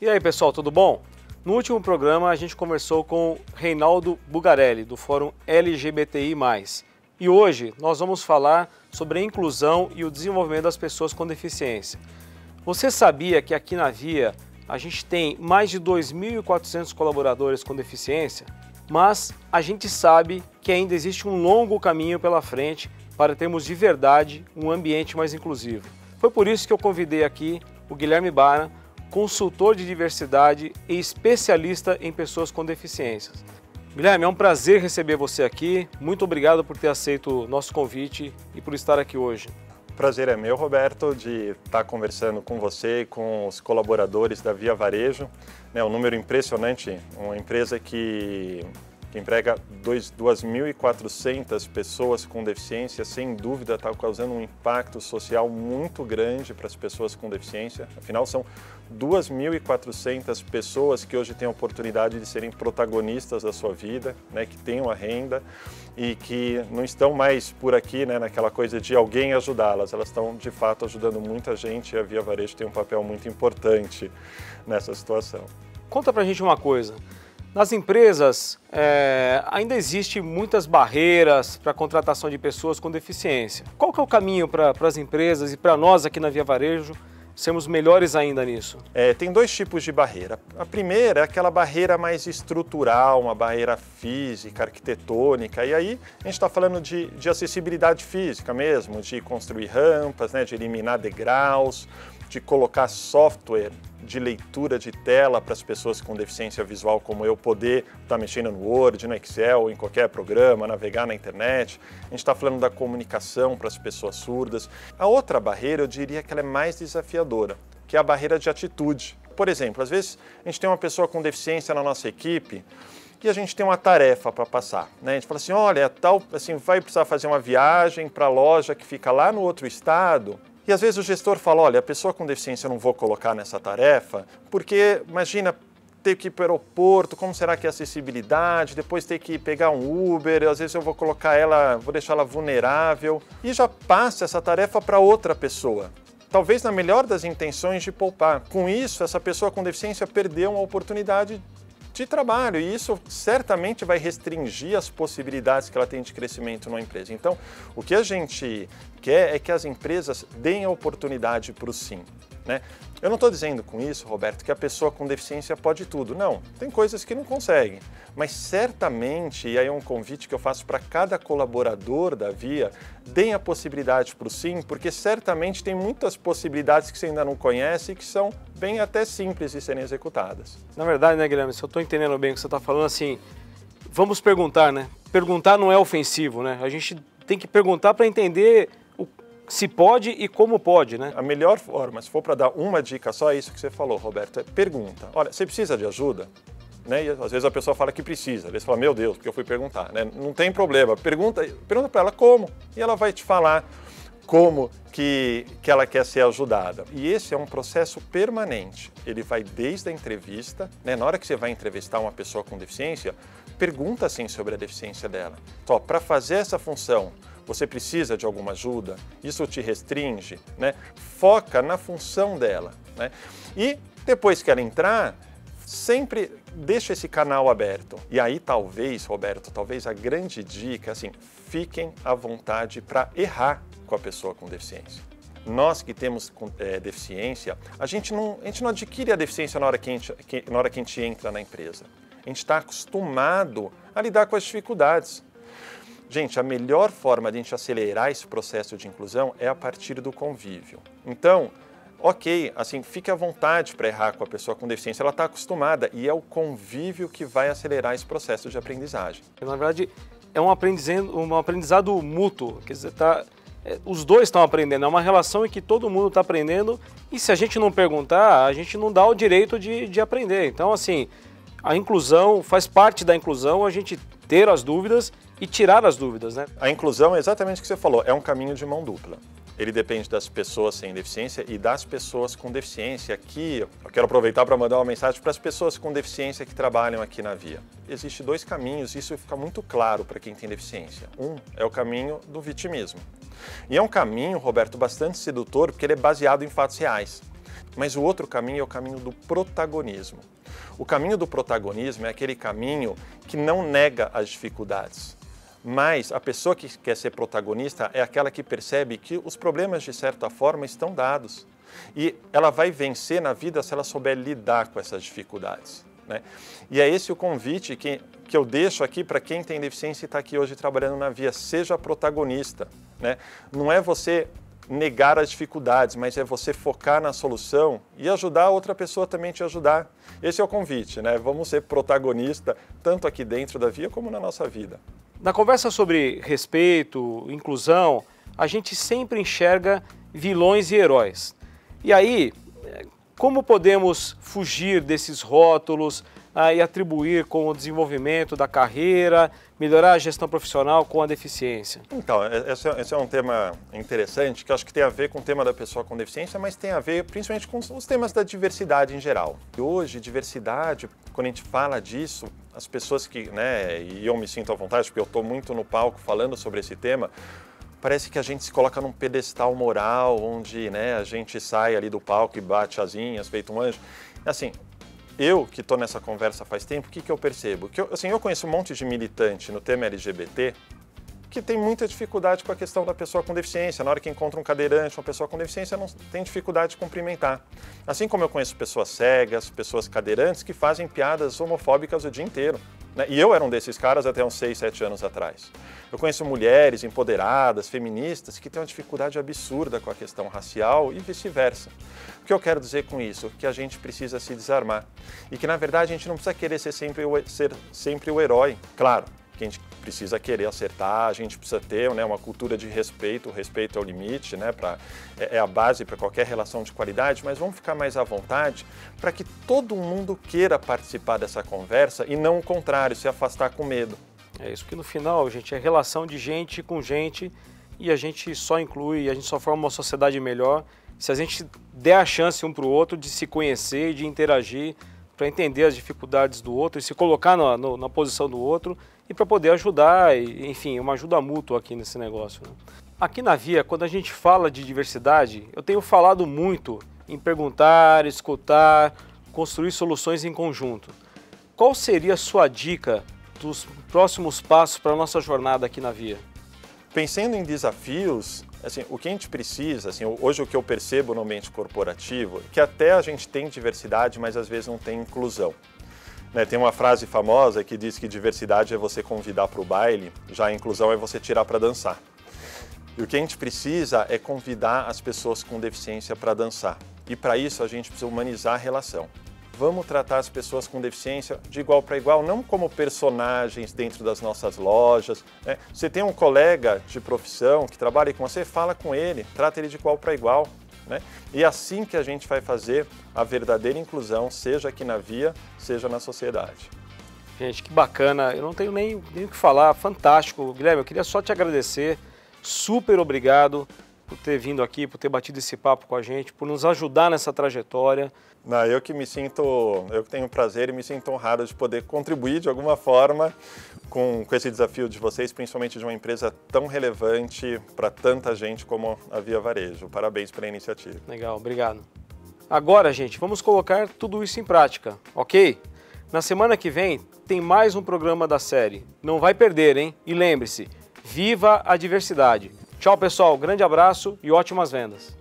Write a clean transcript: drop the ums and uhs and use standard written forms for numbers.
E aí pessoal, tudo bom? No último programa a gente conversou com Reinaldo Bugarelli, do Fórum LGBTI+. E hoje nós vamos falar sobre a inclusão e o desenvolvimento das pessoas com deficiência. Você sabia que aqui na Via a gente tem mais de 2.400 colaboradores com deficiência? Mas a gente sabe que ainda existe um longo caminho pela frente para termos de verdade um ambiente mais inclusivo. Foi por isso que eu convidei aqui o Guilherme Bara, consultor de diversidade e especialista em pessoas com deficiências. Guilherme, é um prazer receber você aqui. Muito obrigado por ter aceito o nosso convite e por estar aqui hoje. O prazer é meu, Roberto, de estar conversando com você e com os colaboradores da Via Varejo. Um número impressionante, uma empresa que emprega 2.400 pessoas com deficiência, sem dúvida está causando um impacto social muito grande para as pessoas com deficiência. Afinal, são 2.400 pessoas que hoje têm a oportunidade de serem protagonistas da sua vida, que tenham a renda e que não estão mais por aqui, naquela coisa de alguém ajudá-las. Elas estão, de fato, ajudando muita gente e a Via Varejo tem um papel muito importante nessa situação. Conta pra gente uma coisa. Nas empresas, ainda existem muitas barreiras para a contratação de pessoas com deficiência. Qual que é o caminho para as empresas e para nós aqui na Via Varejo sermos melhores ainda nisso? Tem dois tipos de barreira. A primeira é aquela barreira mais estrutural, uma barreira física, arquitetônica, e aí a gente está falando de acessibilidade física mesmo, de construir rampas, de eliminar degraus, de colocar software de leitura de tela para as pessoas com deficiência visual como eu poder estar mexendo no Word, no Excel, em qualquer programa, navegar na internet. A gente está falando da comunicação para as pessoas surdas. A outra barreira, eu diria que ela é mais desafiadora, que é a barreira de atitude. Por exemplo, às vezes a gente tem uma pessoa com deficiência na nossa equipe e a gente tem uma tarefa para passar. A gente fala assim, olha, vai precisar fazer uma viagem para a loja que fica lá no outro estado. E às vezes o gestor fala, olha, a pessoa com deficiência eu não vou colocar nessa tarefa, porque imagina ter que ir para o aeroporto, como será que é a acessibilidade, depois ter que pegar um Uber, às vezes eu vou colocar ela, vou deixar ela vulnerável, e já passa essa tarefa para outra pessoa. Talvez na melhor das intenções de poupar. Com isso, essa pessoa com deficiência perdeu uma oportunidade de trabalho e isso certamente vai restringir as possibilidades que ela tem de crescimento numa empresa. Então, o que a gente quer é que as empresas deem a oportunidade para o sim. Eu não estou dizendo com isso, Roberto, que a pessoa com deficiência pode tudo. Não, tem coisas que não conseguem. Mas certamente, e aí é um convite que eu faço para cada colaborador da Via, deem a possibilidade para o sim, porque certamente tem muitas possibilidades que você ainda não conhece e que são bem até simples de serem executadas. Na verdade, Guilherme, se eu estou entendendo bem o que você está falando, assim, vamos perguntar, Perguntar não é ofensivo, A gente tem que perguntar para entender se pode e como pode, A melhor forma, se for para dar uma dica só, é isso que você falou, Roberto, é pergunta. Olha, você precisa de ajuda? E às vezes a pessoa fala que precisa, às vezes fala, meu Deus, porque eu fui perguntar, Não tem problema, pergunta para ela como, e ela vai te falar como que ela quer ser ajudada. E esse é um processo permanente, ele vai desde a entrevista, na hora que você vai entrevistar uma pessoa com deficiência, pergunta sim sobre a deficiência dela. Então, para fazer essa função, você precisa de alguma ajuda? Isso te restringe? Foca na função dela. E depois que ela entrar, sempre deixa esse canal aberto. E aí talvez, Roberto, a grande dica, fiquem à vontade para errar com a pessoa com deficiência. Nós que temos deficiência, a gente não adquire a deficiência na hora que a gente entra na empresa. A gente está acostumado a lidar com as dificuldades. Gente, a melhor forma de a gente acelerar esse processo de inclusão é a partir do convívio. Então, ok, fique à vontade para errar com a pessoa com deficiência, ela está acostumada e é o convívio que vai acelerar esse processo de aprendizagem. Na verdade, é um aprendizado mútuo, quer dizer, os dois estão aprendendo, é uma relação em que todo mundo está aprendendo e se a gente não perguntar, a gente não dá o direito de aprender. Então, a inclusão, faz parte da inclusão a gente ter as dúvidas e tirar as dúvidas, A inclusão é exatamente o que você falou, é um caminho de mão dupla. Ele depende das pessoas sem deficiência e das pessoas com deficiência. Aqui, eu quero aproveitar para mandar uma mensagem para as pessoas com deficiência que trabalham aqui na Via. Existem dois caminhos, isso fica muito claro para quem tem deficiência. Um é o caminho do vitimismo. E é um caminho, Roberto, bastante sedutor, porque ele é baseado em fatos reais. Mas o outro caminho é o caminho do protagonismo. O caminho do protagonismo é aquele caminho que não nega as dificuldades. Mas a pessoa que quer ser protagonista é aquela que percebe que os problemas, de certa forma, estão dados. E ela vai vencer na vida se ela souber lidar com essas dificuldades, né? E é esse o convite que eu deixo aqui para quem tem deficiência e está aqui hoje trabalhando na Via. Seja protagonista, né? Não é você negar as dificuldades, mas é você focar na solução e ajudar a outra pessoa também te ajudar. Esse é o convite, né? Vamos ser protagonista tanto aqui dentro da Via como na nossa vida. Na conversa sobre respeito, inclusão, a gente sempre enxerga vilões e heróis. E aí, como podemos fugir desses rótulos e atribuir com o desenvolvimento da carreira, melhorar a gestão profissional com a deficiência? Então, esse é um tema interessante, que eu acho que tem a ver com o tema da pessoa com deficiência, mas tem a ver principalmente com os temas da diversidade em geral. E hoje, diversidade, quando a gente fala disso, as pessoas que, né, e eu me sinto à vontade, porque eu estou muito no palco falando sobre esse tema, parece que a gente se coloca num pedestal moral, onde, né, a gente sai ali do palco e bate asinhas, feito um anjo. Assim, eu que estou nessa conversa faz tempo, o que eu percebo? Que eu conheço um monte de militante no tema LGBT que tem muita dificuldade com a questão da pessoa com deficiência. Na hora que encontra um cadeirante, uma pessoa com deficiência, não tem dificuldade de cumprimentar. Assim como eu conheço pessoas cegas, pessoas cadeirantes que fazem piadas homofóbicas o dia inteiro, né? E eu era um desses caras até uns 6, 7 anos atrás. Eu conheço mulheres empoderadas, feministas, que têm uma dificuldade absurda com a questão racial e vice-versa. O que eu quero dizer com isso? Que a gente precisa se desarmar. E que, na verdade, a gente não precisa querer ser sempre o herói. Claro, que a gente precisa querer acertar, a gente precisa ter, né, uma cultura de respeito, o respeito é o limite, né, é a base para qualquer relação de qualidade, mas vamos ficar mais à vontade para que todo mundo queira participar dessa conversa e não o contrário, se afastar com medo. É isso, que no final, gente, é relação de gente com gente e a gente só inclui, a gente só forma uma sociedade melhor se a gente der a chance um para o outro de se conhecer e de interagir para entender as dificuldades do outro e se colocar na posição do outro e para poder ajudar, enfim, uma ajuda mútua aqui nesse negócio, né? Aqui na Via, quando a gente fala de diversidade, eu tenho falado muito em perguntar, escutar, construir soluções em conjunto. Qual seria a sua dica dos próximos passos para a nossa jornada aqui na Via? Pensando em desafios, assim, o que a gente precisa, assim, hoje o que eu percebo no ambiente corporativo, é que até a gente tem diversidade, mas às vezes não tem inclusão. Né, tem uma frase famosa que diz que diversidade é você convidar para o baile, já a inclusão é você tirar para dançar. E o que a gente precisa é convidar as pessoas com deficiência para dançar. E para isso a gente precisa humanizar a relação. Vamos tratar as pessoas com deficiência de igual para igual, não como personagens dentro das nossas lojas, né? Você tem um colega de profissão que trabalha com você, fala com ele, trata ele de igual para igual, né? E é assim que a gente vai fazer a verdadeira inclusão, seja aqui na Via, seja na sociedade. Gente, que bacana, eu não tenho nem o que falar, fantástico. Guilherme, eu queria só te agradecer, super obrigado por ter vindo aqui, por ter batido esse papo com a gente, por nos ajudar nessa trajetória. Não, eu que tenho prazer e me sinto honrado de poder contribuir de alguma forma com esse desafio de vocês, principalmente de uma empresa tão relevante para tanta gente como a Via Varejo. Parabéns pela iniciativa. Legal, obrigado. Agora, gente, vamos colocar tudo isso em prática, ok? Na semana que vem tem mais um programa da série. Não vai perder, hein? E lembre-se, viva a diversidade. Tchau, pessoal. Grande abraço e ótimas vendas.